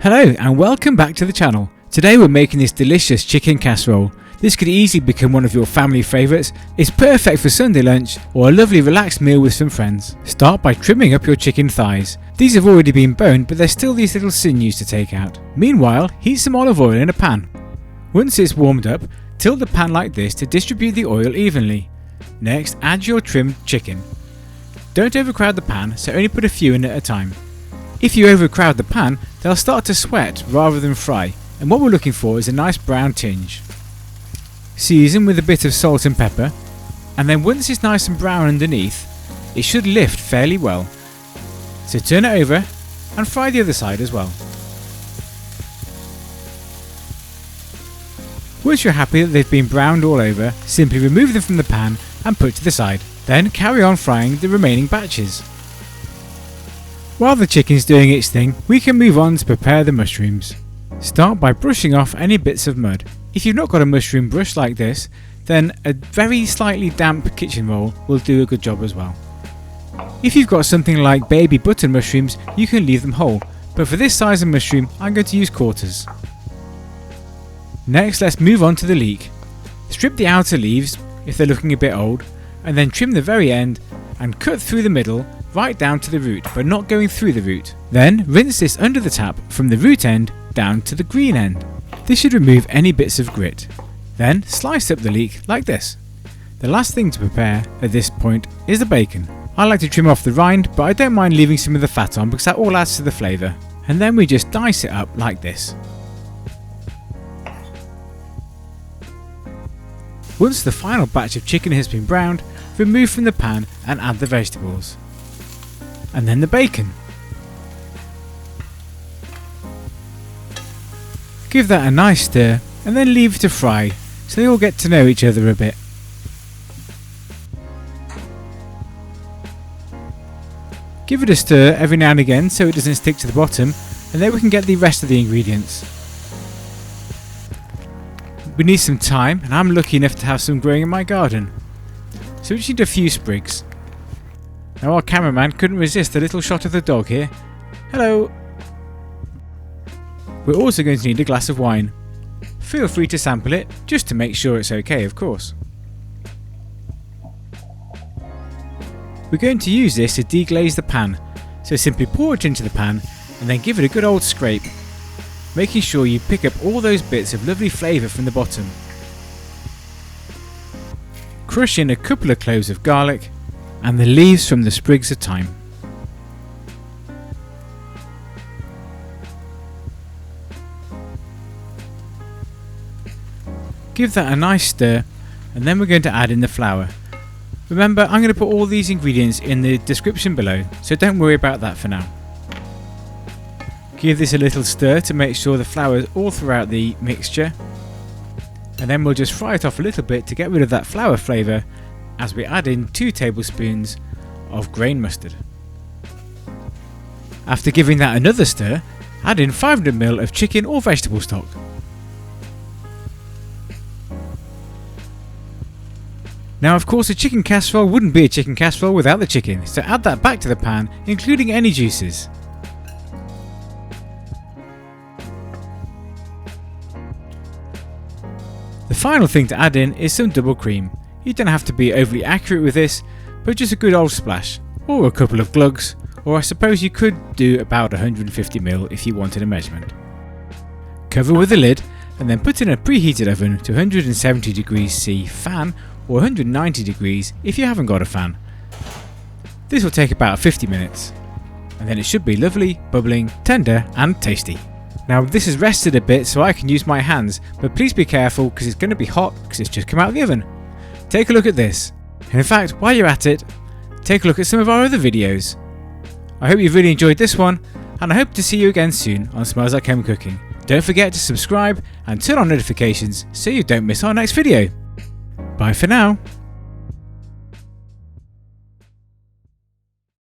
Hello and welcome back to the channel. Today we're making this delicious chicken casserole. This could easily become one of your family favourites. It's perfect for Sunday lunch or a lovely relaxed meal with some friends. Start by trimming up your chicken thighs. These have already been boned, but there's still these little sinews to take out. Meanwhile, heat some olive oil in a pan. Once it's warmed up, tilt the pan like this to distribute the oil evenly. Next, add your trimmed chicken. Don't overcrowd the pan, so only put a few in at a time. If you overcrowd the pan, they'll start to sweat rather than fry, and what we're looking for is a nice brown tinge. Season with a bit of salt and pepper, and then once it's nice and brown underneath, it should lift fairly well. So turn it over and fry the other side as well. Once you're happy that they've been browned all over, simply remove them from the pan and put to the side. Then carry on frying the remaining batches. While the chicken's doing its thing, we can move on to prepare the mushrooms. Start by brushing off any bits of mud. If you've not got a mushroom brush like this, then a very slightly damp kitchen roll will do a good job as well. If you've got something like baby button mushrooms, you can leave them whole, but for this size of mushroom, I'm going to use quarters. Next, let's move on to the leek. Strip the outer leaves if they're looking a bit old, and then trim the very end and cut through the middle right down to the root, but not going through the root. Then rinse this under the tap from the root end down to the green end. This should remove any bits of grit. Then slice up the leek like this. The last thing to prepare at this point is the bacon. I like to trim off the rind, but I don't mind leaving some of the fat on because that all adds to the flavour. And then we just dice it up like this. Once the final batch of chicken has been browned, remove from the pan and add the vegetables. And then the bacon. Give that a nice stir and then leave it to fry so they all get to know each other a bit. Give it a stir every now and again so it doesn't stick to the bottom, and then we can get the rest of the ingredients. We need some thyme, and I'm lucky enough to have some growing in my garden. So we just need a few sprigs. Now our cameraman couldn't resist a little shot of the dog here. Hello! We're also going to need a glass of wine. Feel free to sample it, just to make sure it's okay, of course. We're going to use this to deglaze the pan, so simply pour it into the pan and then give it a good old scrape, making sure you pick up all those bits of lovely flavour from the bottom. Crush in a couple of cloves of garlic and the leaves from the sprigs of thyme. Give that a nice stir, and then we're going to add in the flour. Remember, I'm going to put all these ingredients in the description below, so don't worry about that for now. Give this a little stir to make sure the flour is all throughout the mixture, and then we'll just fry it off a little bit to get rid of that flour flavour as we add in 2 tablespoons of grain mustard. After giving that another stir, add in 500 ml of chicken or vegetable stock. Now of course a chicken casserole wouldn't be a chicken casserole without the chicken, so add that back to the pan, including any juices. The final thing to add in is some double cream. You don't have to be overly accurate with this, but just a good old splash, or a couple of glugs, or I suppose you could do about 150 ml if you wanted a measurement. Cover with a lid and then put in a preheated oven to 170 degrees C fan or 190 degrees if you haven't got a fan. This will take about 50 minutes, and then it should be lovely, bubbling, tender and tasty. Now this has rested a bit so I can use my hands, but please be careful because it's going to be hot because it's just come out of the oven. Take a look at this, and in fact while you're at it, take a look at some of our other videos. I hope you've really enjoyed this one, and I hope to see you again soon on Smells Like Home Cooking. Don't forget to subscribe and turn on notifications so you don't miss our next video. Bye for now.